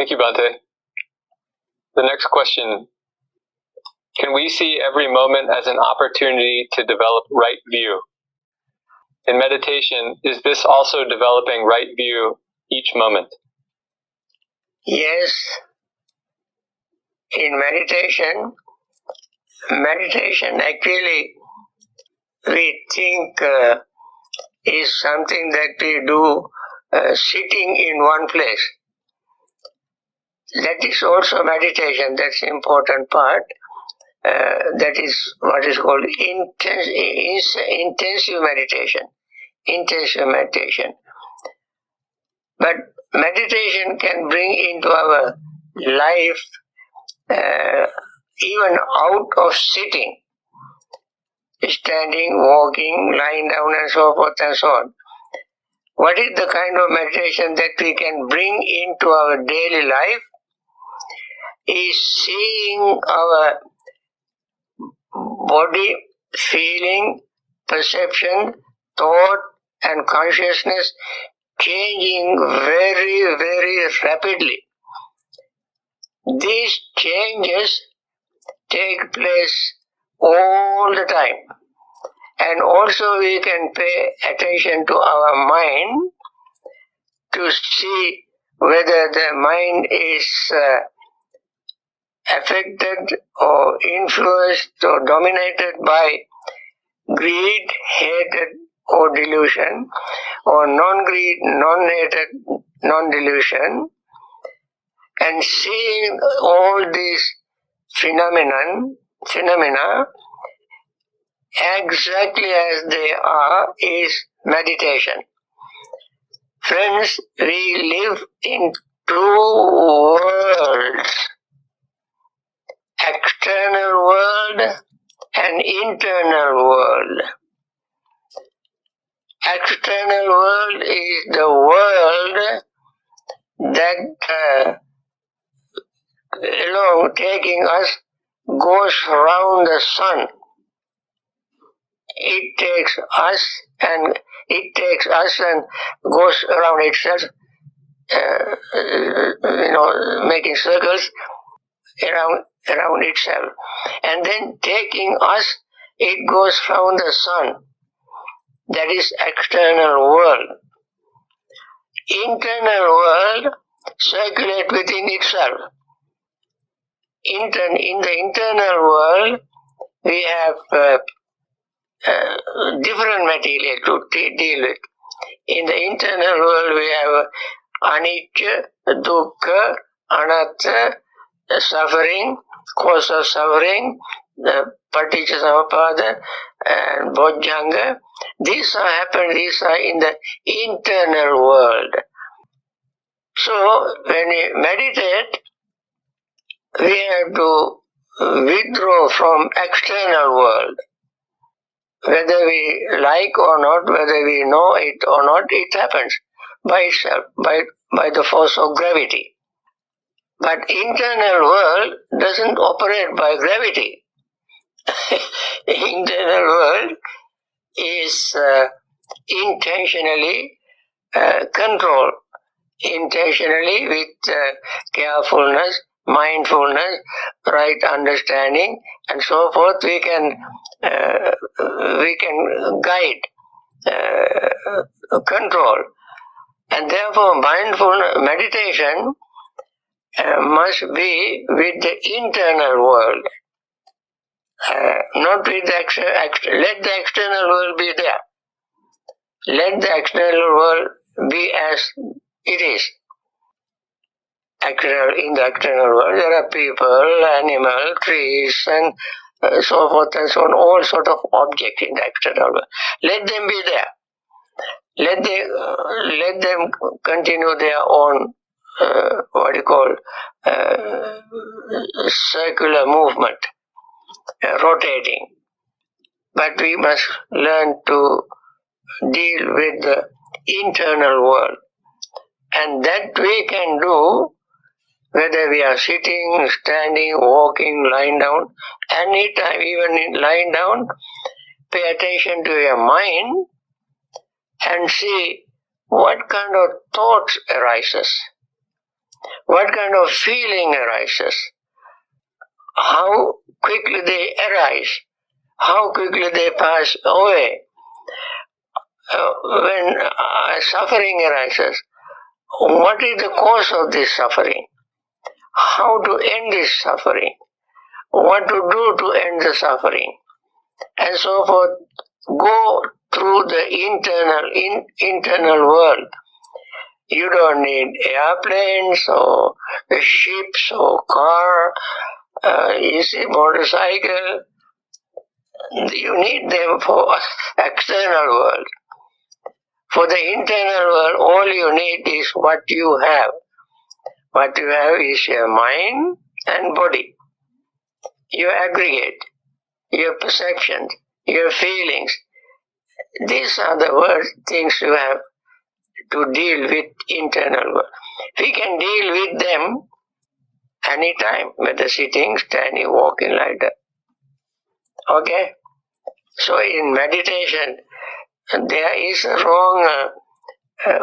Thank you, Bhante. The next question. Can we see every moment as an opportunity to develop right view? In meditation, is this also developing right view each moment? Yes. In meditation actually we think is something that we do sitting in one place. That is also meditation, that's the important part. That is what is called intensive meditation. Intensive meditation. But meditation can bring into our life even out of sitting, standing, walking, lying down, and so forth and so on. What is the kind of meditation that we can bring into our daily life? Is seeing our body, feeling, perception, thought, and consciousness changing very, very rapidly. These changes take place all the time. And also we can pay attention to our mind to see whether the mind is affected or influenced or dominated by greed, hatred, or delusion, or non-greed, non-hatred, non-delusion, and seeing all these phenomena exactly as they are is meditation. Friends, we live in two worlds, external world and internal world. External world is the world that along taking us goes around the sun. It takes us and goes around itself, making circles around itself. And then taking us, it goes around the sun. That is external world. Internal world circulate within itself. In the internal world, we have different material to deal with. In the internal world, we have anicca, dukkha, anatta, suffering, cause of suffering, the paticca and bojjhanga. These are in the internal world. So, when we meditate, we have to withdraw from external world. Whether we like or not, whether we know it or not, it happens by itself, by the force of gravity. But internal world doesn't operate by gravity. Internal world is intentionally controlled, intentionally with carefulness, mindfulness, right understanding, and so forth. We can guide, control, and therefore mindful meditation must be with the internal world, not with the let the external world be there. Let the external world be as it is. In the external world, there are people, animals, trees, and so forth and so on, all sort of objects in the external world. Let them be there. Let them continue their own, circular movement, rotating. But we must learn to deal with the internal world. And that we can do whether we are sitting, standing, walking, lying down, anytime, even in lying down, pay attention to your mind and see what kind of thoughts arises. what kind of feeling arises, how quickly they arise, how quickly they pass away. When suffering arises, what is the cause of this suffering? How to end this suffering? What to do to end the suffering? And so forth. Go through the internal world. You don't need airplanes or ships or car, motorcycle. You need them for external world. For the internal world, all you need is what you have. What you have is your mind and body, your aggregate, your perceptions, your feelings. These are the things you have to deal with internal world. We can deal with them anytime, whether sitting, standing, walking, like that. Okay? So in meditation, there is a wrong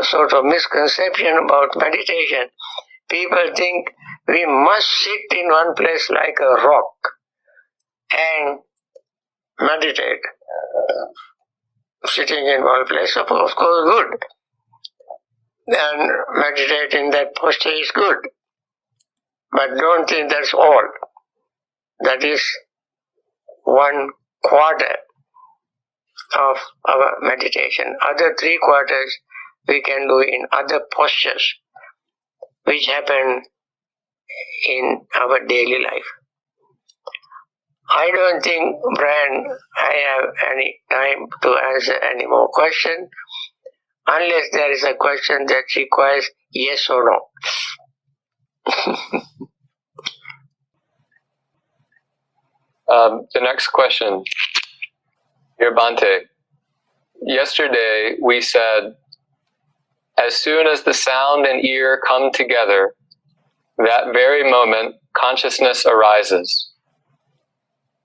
sort of misconception about meditation. People think we must sit in one place like a rock and meditate. Sitting in one place, of course, good. And meditate in that posture is good. But don't think that's all. That is 1/4 of our meditation. Other 3/4 we can do in other postures which happen in our daily life. I don't think, Brian, I have any time to answer any more questions unless there is a question that requires yes or no. The next question, dear Bhante. Yesterday we said, as soon as the sound and ear come together, that very moment consciousness arises.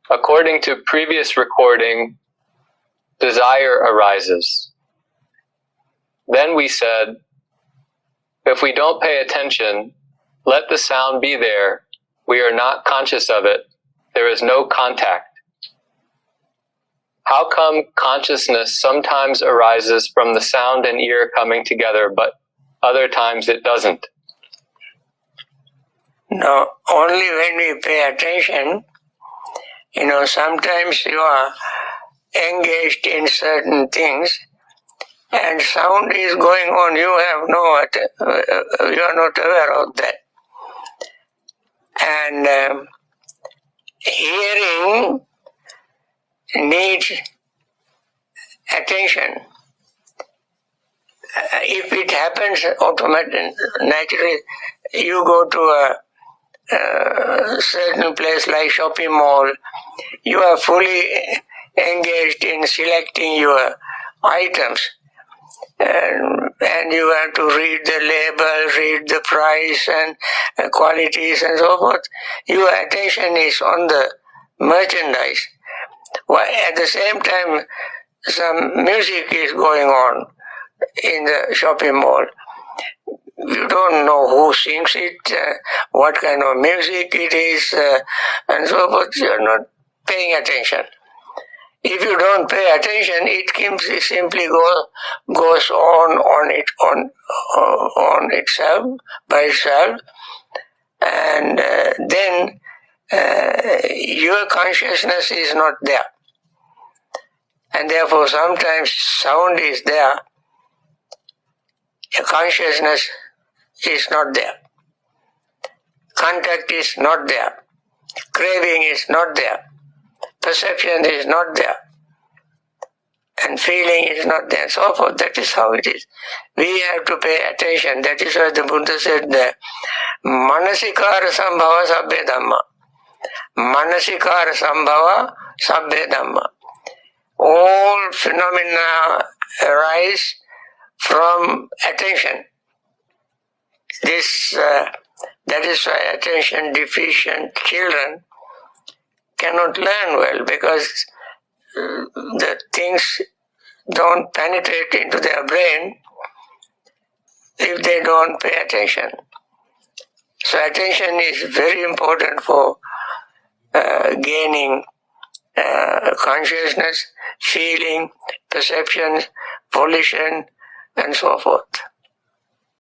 According to previous recording, desire arises. Then we said, if we don't pay attention, let the sound be there, we are not conscious of it, there is no contact. How come consciousness sometimes arises from the sound and ear coming together, but other times it doesn't? No, only when we pay attention, sometimes you are engaged in certain things and sound is going on, you are not aware of that. And hearing needs attention. If it happens automatically, naturally, you go to a certain place like shopping mall, you are fully engaged in selecting your items. And you have to read the label, read the price and qualities and so forth. Your attention is on the merchandise. While at the same time, some music is going on in the shopping mall. You don't know who sings it, what kind of music it is, and so forth. You're not paying attention. If you don't pay attention, it simply goes on itself, by itself, and then your consciousness is not there. And therefore sometimes sound is there, consciousness is not there. Contact is not there. Craving is not there. Perception is not there. And feeling is not there. So forth. That is how it is. We have to pay attention. That is why the Buddha said that Manasikara Sambhava Sabbhe Dhamma. Manasikara Sambhava Sabbhe Dhamma. All phenomena arise from attention. That is why attention deficient children cannot learn well, because the things don't penetrate into their brain if they don't pay attention. So attention is very important for gaining consciousness, feeling, perception, volition, and so forth.